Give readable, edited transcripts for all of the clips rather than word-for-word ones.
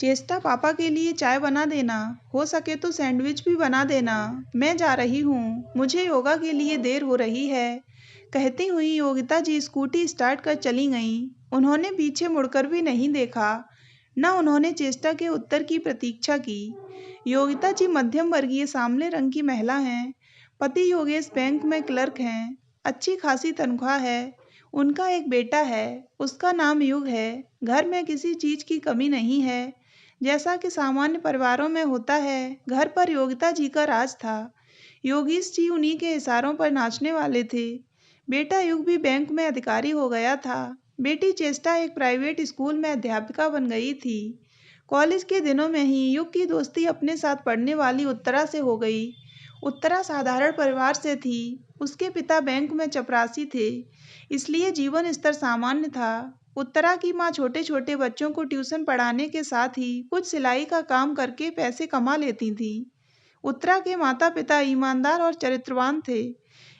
चेष्टा पापा के लिए चाय बना देना, हो सके तो सैंडविच भी बना देना। मैं जा रही हूँ, मुझे योगा के लिए देर हो रही है। कहती हुई योगिता जी स्कूटी स्टार्ट कर चली गईं। उन्होंने पीछे मुड़कर भी नहीं देखा, न उन्होंने चेष्टा के उत्तर की प्रतीक्षा की। योगिता जी मध्यम वर्गीय सांवले रंग की महिला हैं। पति योगेश बैंक में क्लर्क हैं। अच्छी खासी तनख्वाह है। उनका एक बेटा है, उसका नाम युग है। घर में किसी चीज की कमी नहीं है। जैसा कि सामान्य परिवारों में होता है, घर पर योगिता जी का राज था। योगेश जी उन्हीं के इशारों पर नाचने वाले थे। बेटा युग भी बैंक में अधिकारी हो गया था। बेटी चेष्टा एक प्राइवेट स्कूल में अध्यापिका बन गई थी। कॉलेज के दिनों में ही युग की दोस्ती अपने साथ पढ़ने वाली उत्तरा से हो गई। उत्तरा साधारण परिवार से थी। उसके पिता बैंक में चपरासी थे, इसलिए जीवन स्तर सामान्य था। उत्तरा की माँ छोटे छोटे बच्चों को ट्यूशन पढ़ाने के साथ ही कुछ सिलाई का काम करके पैसे कमा लेती थी। उत्तरा के माता पिता ईमानदार और चरित्रवान थे,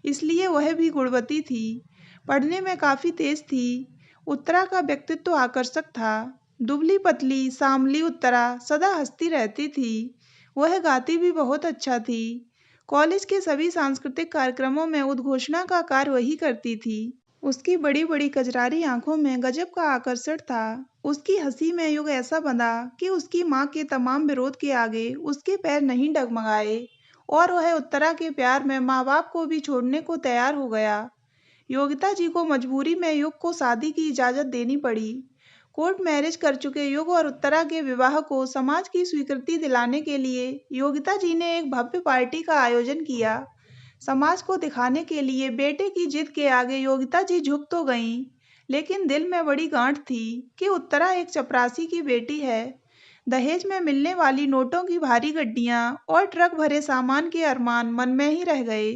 इसलिए वह भी गुणवती थी। पढ़ने में काफ़ी तेज थी। उत्तरा का व्यक्तित्व आकर्षक था। दुबली पतली सांवली उत्तरा सदा हंसती रहती थी। वह गाती भी बहुत अच्छा थी। कॉलेज के सभी सांस्कृतिक कार्यक्रमों में उद्घोषणा का कार्य वही करती थी। उसकी बड़ी बड़ी कजरारी आंखों में गजब का आकर्षण था। उसकी हंसी में युग ऐसा बंधा कि उसकी माँ के तमाम विरोध के आगे उसके पैर नहीं डगमगाए, और वह उत्तरा के प्यार में माँ बाप को भी छोड़ने को तैयार हो गया। योगिता जी को मजबूरी में युग को शादी की इजाज़त देनी पड़ी। कोर्ट मैरिज कर चुके युग और उत्तरा के विवाह को समाज की स्वीकृति दिलाने के लिए योगिता जी ने एक भव्य पार्टी का आयोजन किया। समाज को दिखाने के लिए बेटे की जिद के आगे योगिता जी झुक तो गईं, लेकिन दिल में बड़ी गांठ थी कि उत्तरा एक चपरासी की बेटी है। दहेज में मिलने वाली नोटों की भारी गड्डियां और ट्रक भरे सामान के अरमान मन में ही रह गए।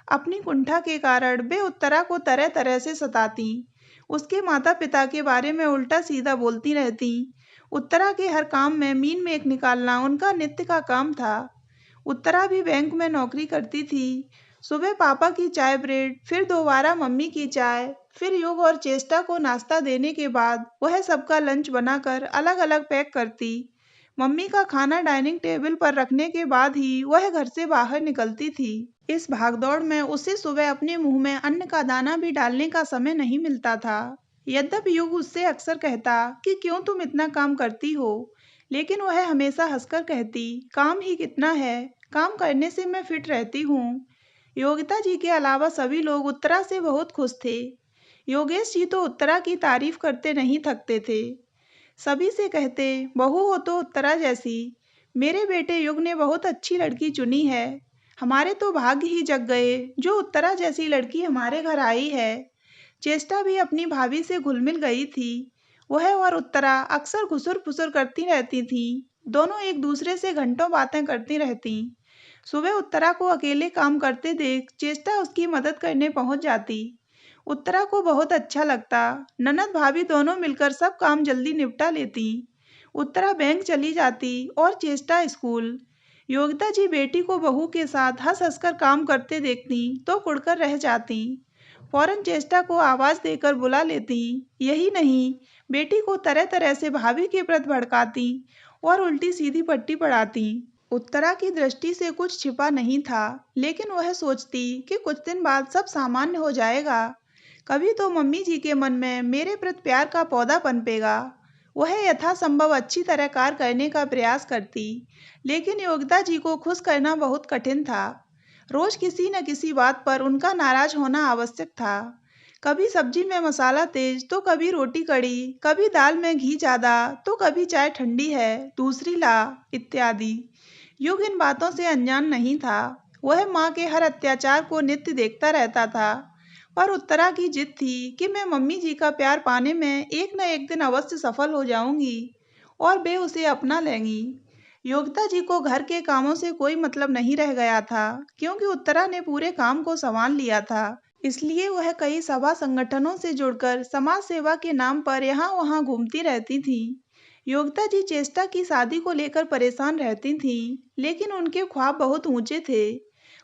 अपनी कुंठा के कारण वे उत्तरा को तरह तरह से सताती। उसके माता पिता के बारे में उल्टा सीधा बोलती रहती। उत्तरा के हर काम में मीन मेख निकालना उनका नित्य का काम था। उत्तरा भी बैंक में नौकरी करती थी। सुबह पापा की चाय ब्रेड, फिर दोबारा मम्मी की चाय, फिर युग और चेष्टा को नाश्ता देने के बाद वह सबका लंच बनाकर अलग अलग पैक करती। मम्मी का खाना डाइनिंग टेबल पर रखने के बाद ही वह घर से बाहर निकलती थी। इस भागदौड़ में उसे सुबह अपने मुंह में अन्न का दाना भी डालने का समय नहीं मिलता था। यद्यपि युग उससे अक्सर कहता कि क्यों तुम इतना काम करती हो, लेकिन वह हमेशा हंसकर कहती, काम ही कितना है, काम करने से मैं फिट रहती हूँ। योगिता जी के अलावा सभी लोग उत्तरा से बहुत खुश थे। योगेश जी तो उत्तरा की तारीफ करते नहीं थकते थे। सभी से कहते, बहू हो तो उत्तरा जैसी। मेरे बेटे युग ने बहुत अच्छी लड़की चुनी है। हमारे तो भाग्य ही जग गए जो उत्तरा जैसी लड़की हमारे घर आई है। चेष्टा भी अपनी भाभी से घुल मिल गई थी। वह और उत्तरा अक्सर घुसुर फुसुर करती रहती थी। दोनों एक दूसरे से घंटों बातें करती रहती। सुबह उत्तरा को अकेले काम करते देख चेष्टा उसकी मदद करने पहुंच जाती। उत्तरा को बहुत अच्छा लगता। ननद भाभी दोनों मिलकर सब काम जल्दी निपटा लेती। उत्तरा बैंक चली जाती और चेष्टा स्कूल। योगिता जी बेटी को बहू के साथ हंस हंसकर काम करते देखती तो कुड़कर रह जाती। फौरन चेष्टा को आवाज देकर बुला लेती। यही नहीं, बेटी को तरह तरह से भाभी के प्रति भड़काती और उल्टी सीधी पट्टी पढ़ाती। उत्तरा की दृष्टि से कुछ छिपा नहीं था, लेकिन वह सोचती कि कुछ दिन बाद सब सामान्य हो जाएगा। कभी तो मम्मी जी के मन में मेरे प्रति प्यार का पौधा पनपेगा। वह यथासंभव अच्छी तरह कार्य करने का प्रयास करती, लेकिन योगिता जी को खुश करना बहुत कठिन था। रोज किसी न किसी बात पर उनका नाराज होना आवश्यक था। कभी सब्जी में मसाला तेज तो कभी रोटी कड़ी, कभी दाल में घी ज्यादा तो कभी चाय ठंडी है, दूसरी ला, इत्यादि। युग इन बातों से अनजान नहीं था। वह माँ के हर अत्याचार को नित्य देखता रहता था, पर उत्तरा की जिद थी कि मैं मम्मी जी का प्यार पाने में एक न एक दिन अवश्य सफल हो जाऊंगी और वे उसे अपना लेंगी। योगिता जी को घर के कामों से कोई मतलब नहीं रह गया था, क्योंकि उत्तरा ने पूरे काम को संभाल लिया था। इसलिए वह कई सभा संगठनों से जुड़कर समाज सेवा के नाम पर यहाँ वहाँ घूमती रहती थी। योगिता जी चेष्टा की शादी को लेकर परेशान रहती थीं, लेकिन उनके ख्वाब बहुत ऊंचे थे।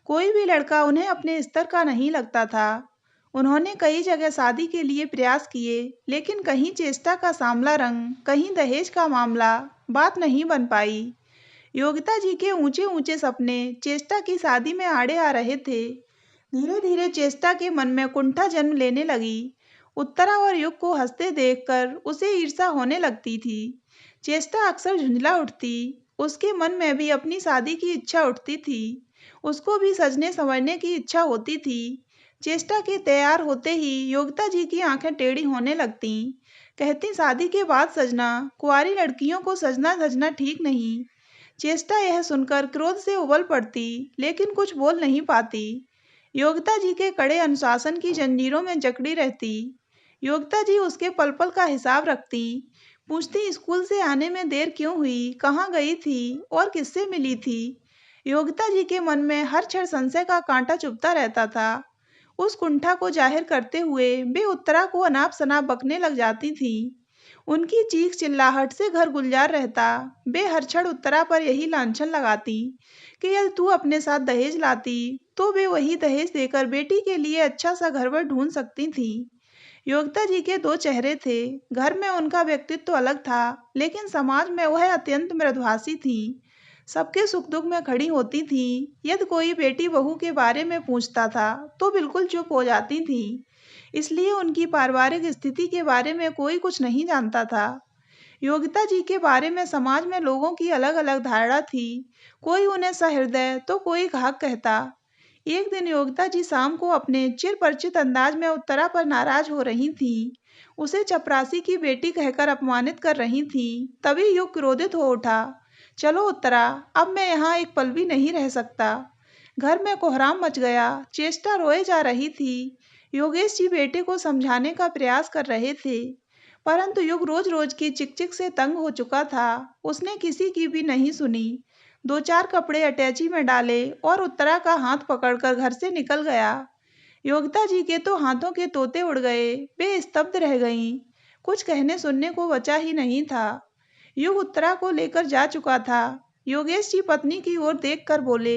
कोई भी लड़का उन्हें अपने स्तर का नहीं लगता था। उन्होंने कई जगह शादी के लिए प्रयास किए, लेकिन कहीं चेष्टा का सांवला रंग, कहीं दहेज का मामला, बात नहीं बन पाई। योगिता जी के ऊंचे ऊंचे सपने चेष्टा की शादी में आड़े आ रहे थे। धीरे धीरे चेष्टा के मन में कुंठा जन्म लेने लगी। उत्तरा और युग को हंसते देखकर उसे ईर्ष्या होने लगती थी। चेष्टा अक्सर झुंझला उठती। उसके मन में भी अपनी शादी की इच्छा उठती थी। उसको भी सजने संवरने की इच्छा होती थी। चेष्टा के तैयार होते ही योगिता जी की आंखें टेढ़ी होने लगती। कहती, शादी के बाद सजना, कुंवारी लड़कियों को सजना धजना ठीक नहीं। चेष्टा यह सुनकर क्रोध से उबल पड़ती, लेकिन कुछ बोल नहीं पाती। योगिता जी के कड़े अनुशासन की जंजीरों में जकड़ी रहती। योगिता जी उसके पल पल का हिसाब रखती। पूछती, स्कूल से आने में देर क्यों हुई, कहाँ गई थी और किससे मिली थी। योगिता जी के मन में हर क्षण संशय का कांटा चुभता रहता था। उस कुंठा को जाहिर करते हुए वे उत्तरा को अनाप शनाप बकने लग जाती थीं। उनकी चीख चिल्लाहट से घर गुलजार रहता। वे हर क्षण उत्तरा पर यही लांछन लगाती कि यदि तू अपने साथ दहेज लाती तो वे वही दहेज देकर बेटी के लिए अच्छा सा घर वर ढूंढ सकती थी। योगिता जी के दो चेहरे थे। घर में उनका व्यक्तित्व अलग था, लेकिन समाज में वह अत्यंत मृदुभाषी थी। सबके सुख दुख में खड़ी होती थी। यदि कोई बेटी बहू के बारे में पूछता था तो बिल्कुल चुप हो जाती थी। इसलिए उनकी पारिवारिक स्थिति के बारे में कोई कुछ नहीं जानता था। योगिता जी के बारे में समाज में लोगों की अलग अलग धारणा थी। कोई उन्हें सहृदय तो कोई घाक कहता। एक दिन योगिता जी शाम को अपने चिर परिचित अंदाज में उत्तरा पर नाराज हो रही थीं। उसे चपरासी की बेटी कहकर अपमानित कर रही थीं। तभी युग क्रोधित हो उठा। चलो उत्तरा, अब मैं यहाँ एक पल भी नहीं रह सकता। घर में कोहराम मच गया। चेष्टा रोए जा रही थी। योगेश जी बेटे को समझाने का प्रयास कर रहे थे, परंतु युग रोज रोज की चिकचिक से तंग हो चुका था। उसने किसी की भी नहीं सुनी। दो चार कपड़े अटैची में डाले और उत्तरा का हाथ पकड़कर घर से निकल गया। योगिता जी के तो हाथों के तोते उड़ गए। वे स्तब्ध रह गईं। कुछ कहने सुनने को बचा ही नहीं था। युग उत्तरा को लेकर जा चुका था। योगेश जी पत्नी की ओर देखकर बोले,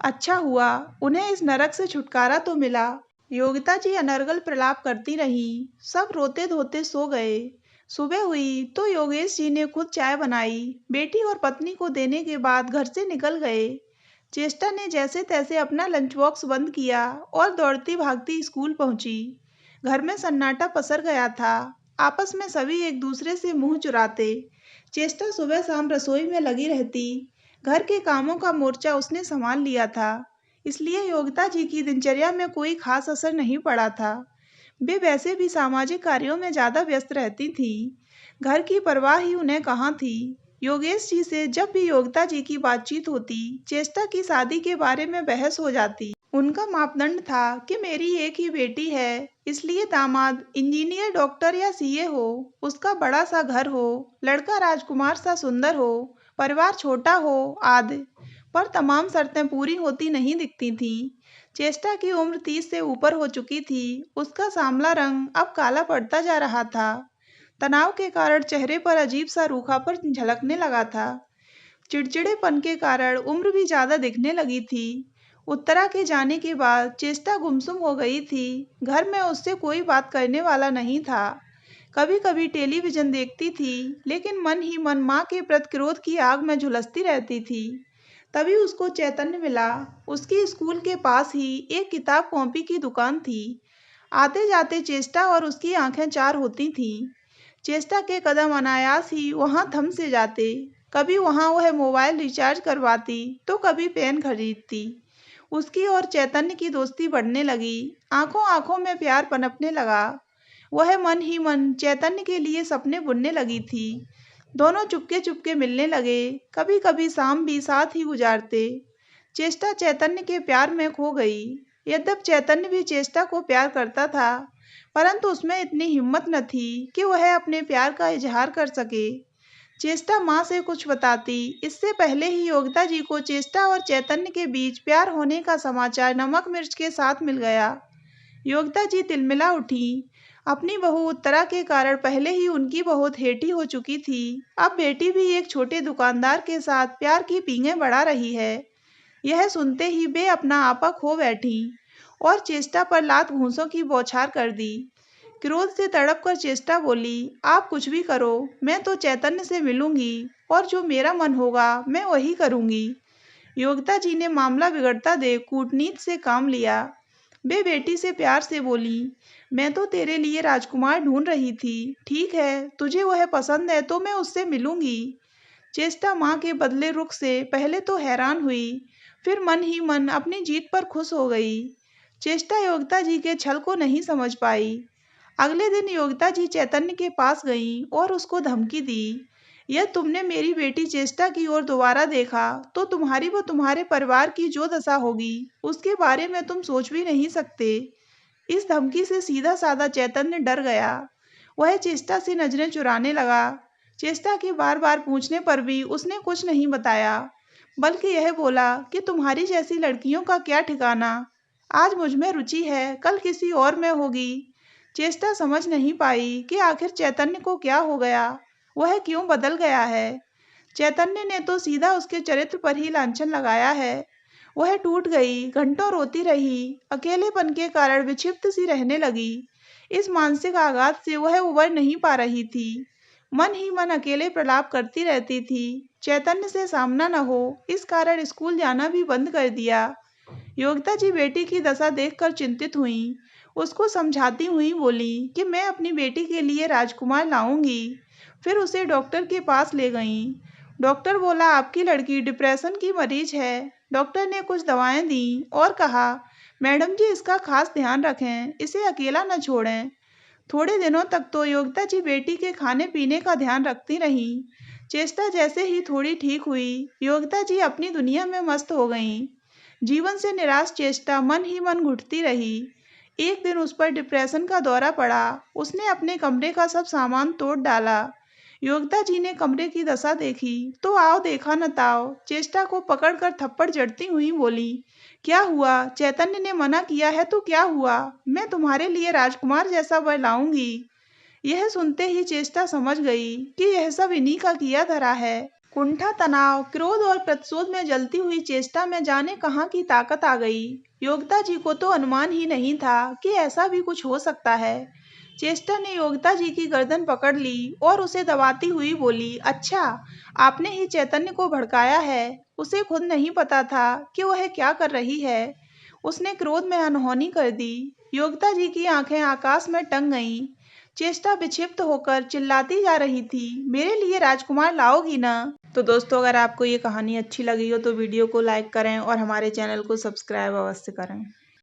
अच्छा हुआ, उन्हें इस नरक से छुटकारा तो मिला। योगिता जी अनर्गल प्रलाप करती रहीं। सब रोते धोते सो गए। सुबह हुई तो योगेश जी ने खुद चाय बनाई। बेटी और पत्नी को देने के बाद घर से निकल गए। चेष्टा ने जैसे तैसे अपना लंच बॉक्स बंद किया और दौड़ती भागती स्कूल पहुंची। घर में सन्नाटा पसर गया था। आपस में सभी एक दूसरे से मुंह चुराते। चेष्टा सुबह शाम रसोई में लगी रहती। घर के कामों का मोर्चा उसने संभाल लिया था, इसलिए योगिता जी की दिनचर्या में कोई खास असर नहीं पड़ा था। वे वैसे भी सामाजिक कार्यों में ज्यादा व्यस्त रहती थीं। घर की परवाह ही उन्हें कहाँ थी। योगेश जी से जब भी योगिता जी की बातचीत होती, चेष्टा की शादी के बारे में बहस हो जाती। उनका मापदंड था कि मेरी एक ही बेटी है, इसलिए दामाद इंजीनियर, डॉक्टर या सीए हो, उसका बड़ा सा घर हो, लड़का राजकुमार सा सुंदर हो, परिवार छोटा हो आदि। पर तमाम शर्तें पूरी होती नहीं दिखती थीं। चेष्टा की उम्र 30 से ऊपर हो चुकी थी। उसका सांवला रंग अब काला पड़ता जा रहा था। तनाव के कारण चेहरे पर अजीब सा रूखापन झलकने लगा था। चिड़चिड़ेपन के कारण उम्र भी ज्यादा दिखने लगी थी। उत्तरा के जाने के बाद चेष्टा गुमसुम हो गई थी। घर में उससे कोई बात करने वाला नहीं था। कभी कभी टेलीविजन देखती थी, लेकिन मन ही मन माँ के प्रति क्रोध की आग में झुलसती रहती थी। तभी उसको चैतन्य मिला। उसकी स्कूल के पास ही एक किताब कॉपी की दुकान थी। आते जाते चेष्टा और उसकी आंखें चार होती थीं। चेष्टा के कदम अनायास ही वहां थम से जाते। कभी वहां वह मोबाइल रिचार्ज करवाती तो कभी पेन खरीदती। उसकी और चैतन्य की दोस्ती बढ़ने लगी। आंखों आंखों में प्यार पनपने लगा। वह मन ही मन चैतन्य के लिए सपने बुनने लगी थी। दोनों चुपके चुपके मिलने लगे। कभी कभी शाम भी साथ ही गुजारते। चेष्टा चैतन्य के प्यार में खो गई। यद्यप चैतन्य भी चेष्टा को प्यार करता था, परंतु उसमें इतनी हिम्मत न थी कि वह अपने प्यार का इजहार कर सके। चेष्टा माँ से कुछ बताती, इससे पहले ही योगिता जी को चेष्टा और चैतन्य के बीच प्यार होने का समाचार नमक मिर्च के साथ मिल गया। योगिता जी तिलमिला उठी। अपनी बहू उत्तरा के कारण पहले ही उनकी बहुत हेठी हो चुकी थी। अब बेटी भी एक छोटे दुकानदार के साथ प्यार की पींगें बढ़ा रही है। यह सुनते ही वे अपना आपा खो बैठी और चेष्टा पर लात घूंसों की बौछार कर दी। क्रोध से तड़प कर चेष्टा बोली, आप कुछ भी करो, मैं तो चैतन्य से मिलूंगी और जो मेरा मन होगा मैं वही करूंगी। योगिता जी ने मामला बिगड़ता देख कूटनीति से काम लिया। वे बेटी से प्यार से बोली, मैं तो तेरे लिए राजकुमार ढूंढ रही थी। ठीक है, तुझे वह पसंद है तो मैं उससे मिलूंगी। चेष्टा माँ के बदले रुख से पहले तो हैरान हुई, फिर मन ही मन अपनी जीत पर खुश हो गई। चेष्टा योगिता जी के छल को नहीं समझ पाई। अगले दिन योगिता जी चैतन्य के पास गईं और उसको धमकी दी, यह तुमने मेरी बेटी चेष्टा की ओर दोबारा देखा तो तुम्हारी व तुम्हारे परिवार की जो दशा होगी उसके बारे में तुम सोच भी नहीं सकते। इस धमकी से सीधा साधा चैतन्य डर गया। वह चेष्टा से नजरें चुराने लगा। चेष्टा के बार बार पूछने पर भी उसने कुछ नहीं बताया, बल्कि यह बोला कि तुम्हारी जैसी लड़कियों का क्या ठिकाना। आज मुझ में रुचि है, कल किसी और में होगी। चेष्टा समझ नहीं पाई कि आखिर चैतन्य को क्या हो गया, वह क्यों बदल गया है। चैतन्य ने तो सीधा उसके चरित्र पर ही लांछन लगाया है। वह टूट गई, घंटों रोती रही, अकेलेपन के कारण विक्षिप्त सी रहने लगी। इस मानसिक आघात से वह उबर नहीं पा रही थी। मन ही मन अकेले प्रलाप करती रहती थी। चैतन्य से सामना न हो, इस कारण स्कूल जाना भी बंद कर दिया। योगिता जी बेटी की दशा देखकर चिंतित हुईं। उसको समझाती हुई बोली कि मैं अपनी बेटी के लिए राजकुमार लाऊंगी। फिर उसे डॉक्टर के पास ले गईं। डॉक्टर बोला, आपकी लड़की डिप्रेशन की मरीज है। डॉक्टर ने कुछ दवाएं दी और कहा, मैडम जी इसका खास ध्यान रखें, इसे अकेला न छोड़ें। थोड़े दिनों तक तो योगिता जी बेटी के खाने पीने का ध्यान रखती रहीं। चेष्टा जैसे ही थोड़ी ठीक हुई, योगिता जी अपनी दुनिया में मस्त हो गईं। जीवन से निराश चेष्टा मन ही मन घुटती रही। एक दिन उस पर डिप्रेशन का दौरा पड़ा। उसने अपने कमरे का सब सामान तोड़ डाला। योगिता जी ने कमरे की दशा देखी तो आओ देखा न ताओ, चेष्टा को पकड़कर थप्पड़ जड़ती हुई बोली, क्या हुआ? चैतन्य ने मना किया है तो क्या हुआ? मैं तुम्हारे लिए राजकुमार जैसा वर लाऊंगी। यह सुनते ही चेष्टा समझ गई कि यह सब इन्हीं का किया धरा है। कुंठा, तनाव, क्रोध और प्रतिशोध में जलती हुई चेष्टा में जाने कहाँ की ताकत आ गई। योगिता जी को तो अनुमान ही नहीं था कि ऐसा भी कुछ हो सकता है। चेष्टा ने योगिता जी की गर्दन पकड़ ली और उसे दबाती हुई बोली, अच्छा, आपने ही चैतन्य को भड़काया है। उसे खुद नहीं पता था कि वह क्या कर रही है। उसने क्रोध में अनहोनी कर दी। योगिता जी की आंखें आकाश में टंग गईं। चेष्टा विक्षिप्त होकर चिल्लाती जा रही थी, मेरे लिए राजकुमार लाओगी ना? तो दोस्तों, अगर आपको ये कहानी अच्छी लगी हो तो वीडियो को लाइक करें और हमारे चैनल को सब्सक्राइब अवश्य करें।